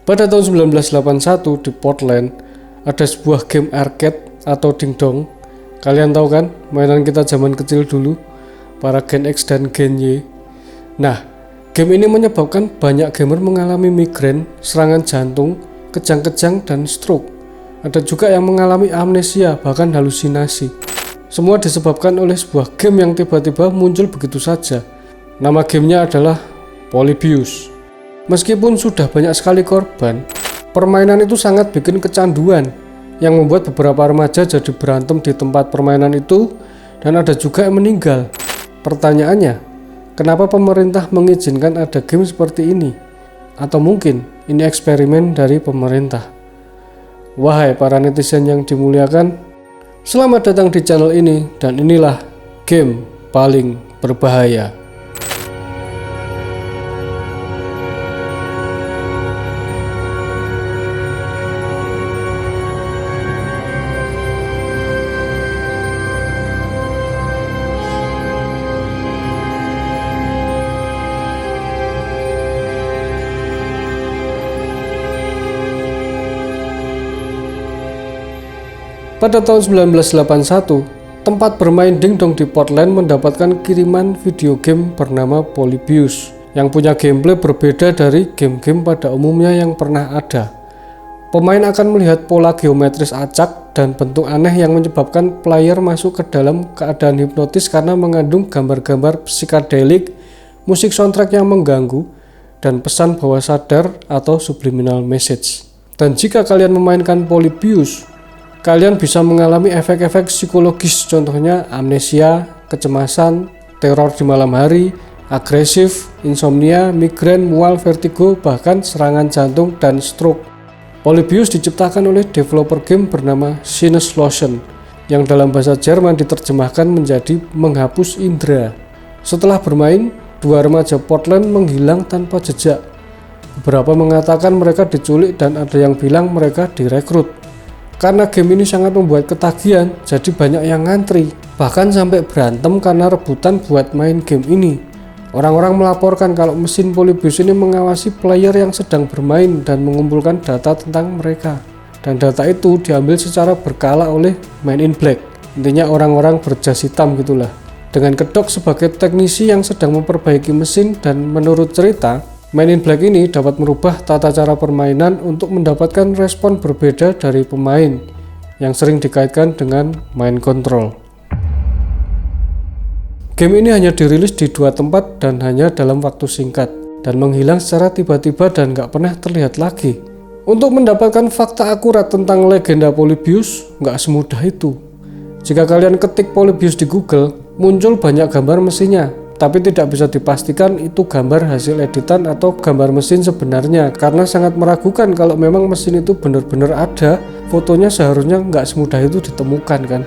Pada tahun 1981 di Portland ada sebuah game arcade atau dingdong. Kalian tahu kan mainan kita zaman kecil dulu, para Gen X dan Gen Y. Nah, game ini menyebabkan banyak gamer mengalami migrain, serangan jantung, kejang-kejang, dan stroke. Ada juga yang mengalami amnesia, bahkan halusinasi. Semua disebabkan oleh sebuah game yang tiba-tiba muncul begitu saja. Nama gamenya adalah Polybius. Meskipun sudah banyak sekali korban, permainan itu sangat bikin kecanduan, yang membuat beberapa remaja jadi berantem di tempat permainan itu, dan ada juga yang meninggal. Pertanyaannya, kenapa pemerintah mengizinkan ada game seperti ini? Atau mungkin ini eksperimen dari pemerintah? Wahai para netizen yang dimuliakan, selamat datang di channel ini, dan inilah game paling berbahaya. Pada tahun 1981, tempat bermain dingdong di Portland mendapatkan kiriman video game bernama Polybius yang punya gameplay berbeda dari game-game pada umumnya yang pernah ada. Pemain akan melihat pola geometris acak dan bentuk aneh yang menyebabkan player masuk ke dalam keadaan hipnotis karena mengandung gambar-gambar psikodelik, musik soundtrack yang mengganggu, dan pesan bawah sadar atau subliminal message. Dan jika kalian memainkan Polybius, kalian bisa mengalami efek-efek psikologis, contohnya amnesia, kecemasan, teror di malam hari, agresif, insomnia, migrain, mual, vertigo, bahkan serangan jantung dan stroke. Polybius diciptakan oleh developer game bernama Sinneslotion, yang dalam bahasa Jerman diterjemahkan menjadi menghapus indera. Setelah bermain, dua remaja Portland menghilang tanpa jejak. Beberapa mengatakan mereka diculik dan ada yang bilang mereka direkrut. Karena game ini sangat membuat ketagihan, jadi banyak yang ngantri, bahkan sampai berantem karena rebutan buat main game ini. Orang-orang melaporkan kalau mesin Polybius ini mengawasi player yang sedang bermain dan mengumpulkan data tentang mereka. Dan data itu diambil secara berkala oleh Men in Black, intinya orang-orang berjas hitam gitulah. Dengan kedok sebagai teknisi yang sedang memperbaiki mesin, dan menurut cerita, Men in Black ini dapat merubah tata cara permainan untuk mendapatkan respon berbeda dari pemain, yang sering dikaitkan dengan mind control. Game ini hanya dirilis di dua tempat dan hanya dalam waktu singkat, dan menghilang secara tiba-tiba dan gak pernah terlihat lagi. Untuk mendapatkan fakta akurat tentang legenda Polybius, gak semudah itu. Jika kalian ketik Polybius di Google, muncul banyak gambar mesinnya, tapi tidak bisa dipastikan itu gambar hasil editan atau gambar mesin sebenarnya, karena sangat meragukan kalau memang mesin itu benar-benar ada. Fotonya seharusnya nggak semudah itu ditemukan kan.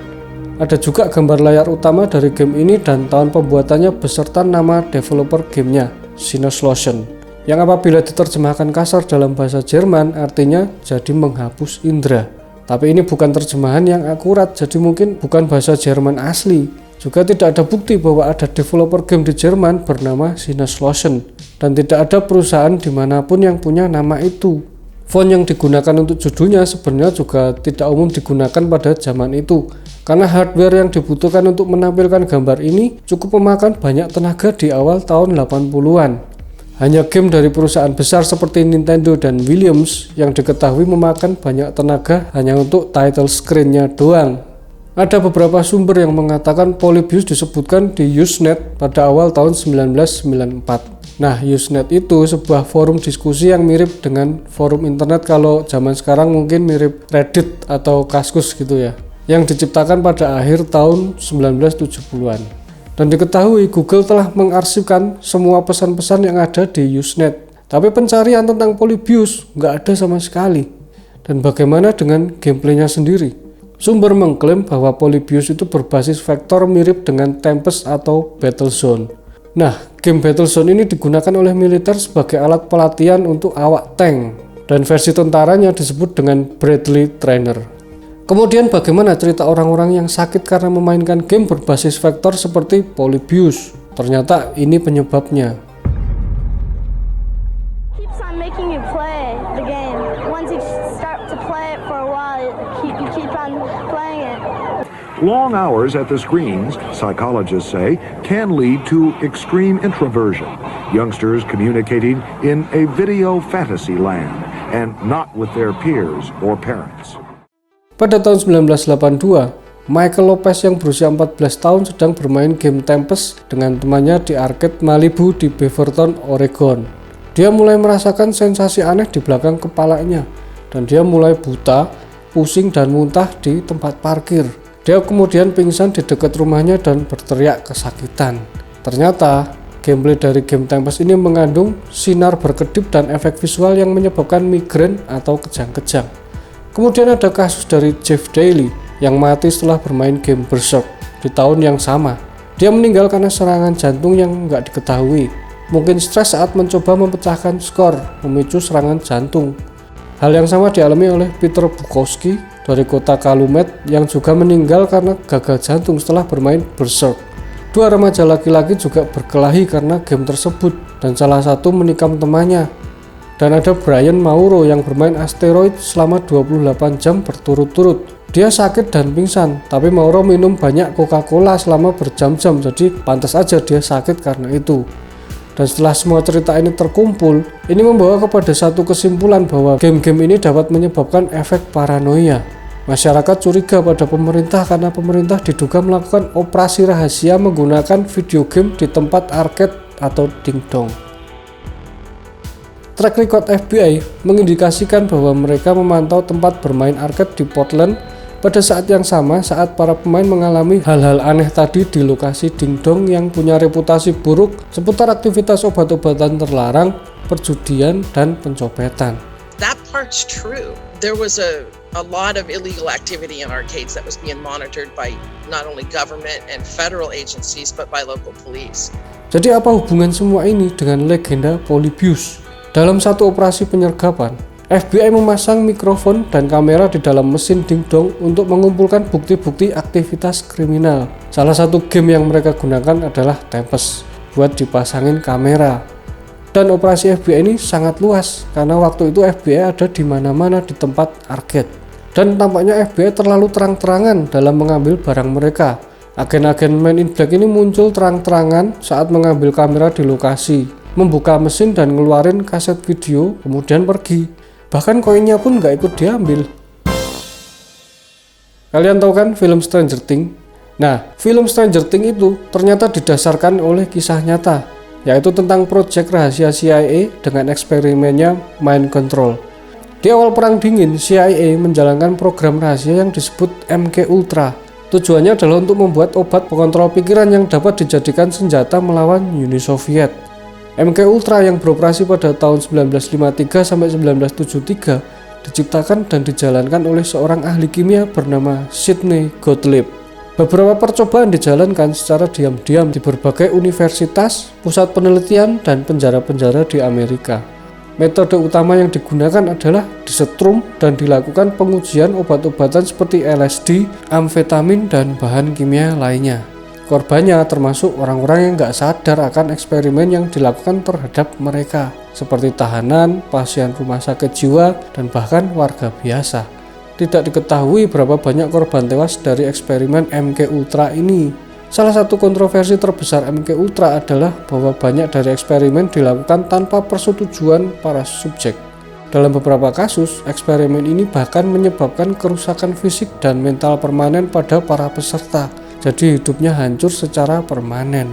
Ada juga gambar layar utama dari game ini dan tahun pembuatannya beserta nama developer gamenya, Sinneslotion, yang apabila diterjemahkan kasar dalam bahasa Jerman artinya jadi menghapus indera. Tapi ini bukan terjemahan yang akurat, jadi mungkin bukan bahasa Jerman asli. Juga tidak ada bukti bahwa ada developer game di Jerman bernama Sinneslotion, dan tidak ada perusahaan dimanapun yang punya nama itu. Font yang digunakan untuk judulnya sebenarnya juga tidak umum digunakan pada zaman itu, karena hardware yang dibutuhkan untuk menampilkan gambar ini cukup memakan banyak tenaga di awal tahun 80-an. Hanya game dari perusahaan besar seperti Nintendo dan Williams yang diketahui memakan banyak tenaga hanya untuk title screen-nya doang. Ada beberapa sumber yang mengatakan Polybius disebutkan di Usenet pada awal tahun 1994. Nah, Usenet itu sebuah forum diskusi yang mirip dengan forum internet kalau zaman sekarang mungkin mirip Reddit atau Kaskus gitu ya, yang diciptakan pada akhir tahun 1970-an. Dan diketahui Google telah mengarsipkan semua pesan-pesan yang ada di Usenet, tapi pencarian tentang Polybius nggak ada sama sekali. Dan bagaimana dengan gameplaynya sendiri? Sumber mengklaim bahwa Polybius itu berbasis vektor mirip dengan Tempest atau Battlezone. Nah, game Battlezone ini digunakan oleh militer sebagai alat pelatihan untuk awak tank, dan versi tentaranya disebut dengan Bradley Trainer. Kemudian bagaimana cerita orang-orang yang sakit karena memainkan game berbasis vektor seperti Polybius? Ternyata ini penyebabnya. Keeps on making you play the game. Long hours at the screens, psychologists say, can lead to extreme introversion. Youngsters communicating in a video fantasy land and not with their peers or parents. Pada tahun 1982, Michael Lopez yang berusia 14 tahun sedang bermain game Tempest dengan temannya di arcade Malibu di Beaverton, Oregon. Dia mulai merasakan sensasi aneh di belakang kepalanya, dan dia mulai buta, pusing dan muntah di tempat parkir. Dia kemudian pingsan di dekat rumahnya dan berteriak kesakitan. Ternyata, gameplay dari game Tempest ini mengandung sinar berkedip dan efek visual yang menyebabkan migrain atau kejang-kejang. Kemudian ada kasus dari Jeff Daly yang mati setelah bermain game Berserk di tahun yang sama. Dia meninggal karena serangan jantung yang nggak diketahui. Mungkin stres saat mencoba memecahkan skor, memicu serangan jantung. Hal yang sama dialami oleh Peter Bukowski dari kota Calumet yang juga meninggal karena gagal jantung setelah bermain Berserk. Dua remaja laki-laki juga berkelahi karena game tersebut dan salah satu menikam temannya. Dan ada Brian Mauro yang bermain Asteroid selama 28 jam berturut-turut. Dia sakit dan pingsan, tapi Mauro minum banyak Coca-Cola selama berjam-jam, jadi pantas aja dia sakit karena itu. Dan setelah semua cerita ini terkumpul, ini membawa kepada satu kesimpulan bahwa game-game ini dapat menyebabkan efek paranoia. Masyarakat curiga pada pemerintah karena pemerintah diduga melakukan operasi rahasia menggunakan video game di tempat arcade atau dingdong. Track record FBI mengindikasikan bahwa mereka memantau tempat bermain arcade di Portland pada saat yang sama saat para pemain mengalami hal-hal aneh tadi di lokasi dingdong yang punya reputasi buruk seputar aktivitas obat-obatan terlarang, perjudian, dan pencopetan. That part's true. There was a lot of illegal activity in arcades that was being monitored by not only government and federal agencies but by local police. Jadi apa hubungan semua ini dengan legenda Polybius? Dalam satu operasi penyergapan, FBI memasang mikrofon dan kamera di dalam mesin dingdong untuk mengumpulkan bukti-bukti aktivitas kriminal. Salah satu game yang mereka gunakan adalah Tempest buat dipasangin kamera. Dan operasi FBI ini sangat luas karena waktu itu FBI ada di mana-mana di tempat arcade. Dan tampaknya FBI terlalu terang-terangan dalam mengambil barang mereka. Agen-agen Men in Black ini muncul terang-terangan saat mengambil kamera di lokasi, membuka mesin dan ngeluarin kaset video, kemudian pergi. Bahkan koinnya pun nggak ikut diambil. Kalian tahu kan film Stranger Things? Nah, film Stranger Things itu ternyata didasarkan oleh kisah nyata, yaitu tentang proyek rahasia CIA dengan eksperimennya Mind Control. Di awal Perang Dingin, CIA menjalankan program rahasia yang disebut MK Ultra. Tujuannya adalah untuk membuat obat pengontrol pikiran yang dapat dijadikan senjata melawan Uni Soviet. MK Ultra yang beroperasi pada tahun 1953 sampai 1973 diciptakan dan dijalankan oleh seorang ahli kimia bernama Sidney Gottlieb. Beberapa percobaan dijalankan secara diam-diam di berbagai universitas, pusat penelitian, dan penjara-penjara di Amerika. Metode utama yang digunakan adalah disetrum dan dilakukan pengujian obat-obatan seperti LSD, amfetamin, dan bahan kimia lainnya. Korbannya termasuk orang-orang yang nggak sadar akan eksperimen yang dilakukan terhadap mereka, seperti tahanan, pasien rumah sakit jiwa, dan bahkan warga biasa. Tidak diketahui berapa banyak korban tewas dari eksperimen MK Ultra ini. Salah satu kontroversi terbesar MK Ultra adalah bahwa banyak dari eksperimen dilakukan tanpa persetujuan para subjek. Dalam beberapa kasus, eksperimen ini bahkan menyebabkan kerusakan fisik dan mental permanen pada para peserta. Jadi hidupnya hancur secara permanen.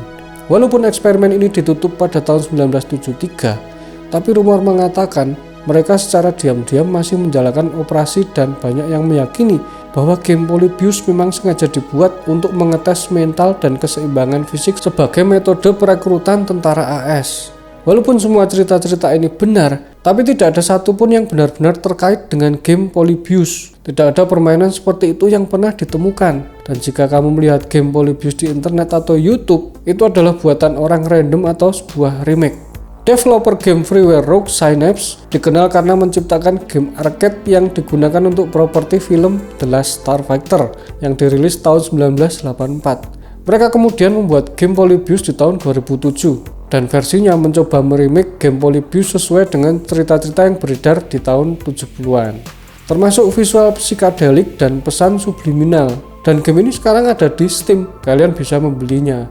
Walaupun eksperimen ini ditutup pada tahun 1973, tapi rumor mengatakan mereka secara diam-diam masih menjalankan operasi dan banyak yang meyakini bahwa game Polybius memang sengaja dibuat untuk mengetes mental dan keseimbangan fisik sebagai metode perekrutan tentara AS. Walaupun semua cerita-cerita ini benar, tapi tidak ada satupun yang benar-benar terkait dengan game Polybius. Tidak ada permainan seperti itu yang pernah ditemukan. Dan jika kamu melihat game Polybius di internet atau YouTube, itu adalah buatan orang random atau sebuah remake. Developer game freeware Rogue Synapse dikenal karena menciptakan game arcade yang digunakan untuk properti film The Last Starfighter yang dirilis tahun 1984. Mereka kemudian membuat game Polybius di tahun 2007. Dan versinya mencoba meremake game Polybius sesuai dengan cerita-cerita yang beredar di tahun 70-an. Termasuk visual psikadelik dan pesan subliminal. Dan game ini sekarang ada di Steam, kalian bisa membelinya.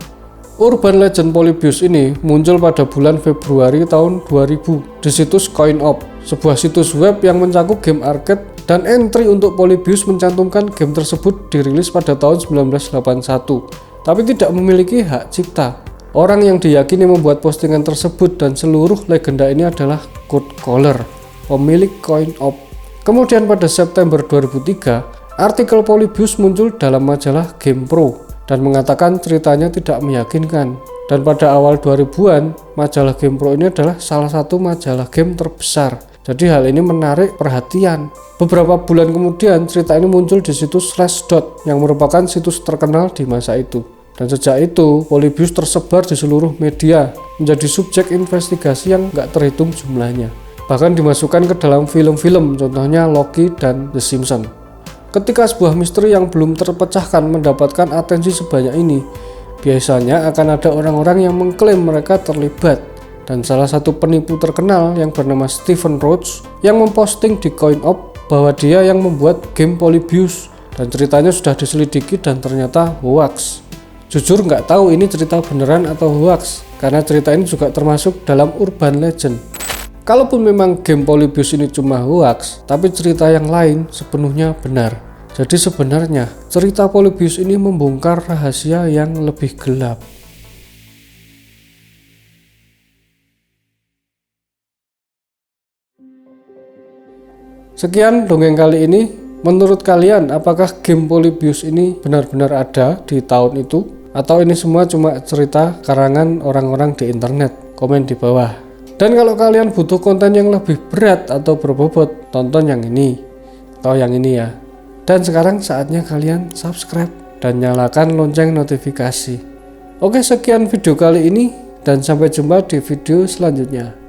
Urban Legend Polybius ini muncul pada bulan Februari tahun 2000 di situs CoinOp, sebuah situs web yang mencakup game arcade, dan entry untuk Polybius mencantumkan game tersebut dirilis pada tahun 1981, tapi tidak memiliki hak cipta. Orang yang diyakini membuat postingan tersebut dan seluruh legenda ini adalah Kurt Kohler, pemilik CoinOp. Kemudian pada September 2003, artikel Polybius muncul dalam majalah GamePro dan mengatakan ceritanya tidak meyakinkan. Dan pada awal 2000-an, majalah GamePro ini adalah salah satu majalah game terbesar. Jadi hal ini menarik perhatian. Beberapa bulan kemudian, cerita ini muncul di situs Slashdot yang merupakan situs terkenal di masa itu. Dan sejak itu, Polybius tersebar di seluruh media, menjadi subjek investigasi yang nggak terhitung jumlahnya. Bahkan dimasukkan ke dalam film-film, contohnya Loki dan The Simpsons. Ketika sebuah misteri yang belum terpecahkan mendapatkan atensi sebanyak ini, biasanya akan ada orang-orang yang mengklaim mereka terlibat. Dan salah satu penipu terkenal yang bernama Stephen Roach yang memposting di CoinOp bahwa dia yang membuat game Polybius dan ceritanya sudah diselidiki dan ternyata hoax. Jujur nggak tahu ini cerita beneran atau hoax, karena cerita ini juga termasuk dalam urban legend. Kalaupun memang game Polybius ini cuma hoax, tapi cerita yang lain sepenuhnya benar. Jadi sebenarnya cerita Polybius ini membongkar rahasia yang lebih gelap. Sekian dongeng kali ini. Menurut kalian, apakah game Polybius ini benar-benar ada di tahun itu? Atau ini semua cuma cerita karangan orang-orang di internet? Komen di bawah. Dan kalau kalian butuh konten yang lebih berat atau berbobot, tonton yang ini atau yang ini ya. Dan sekarang saatnya kalian subscribe dan nyalakan lonceng notifikasi. Oke, sekian video kali ini dan sampai jumpa di video selanjutnya.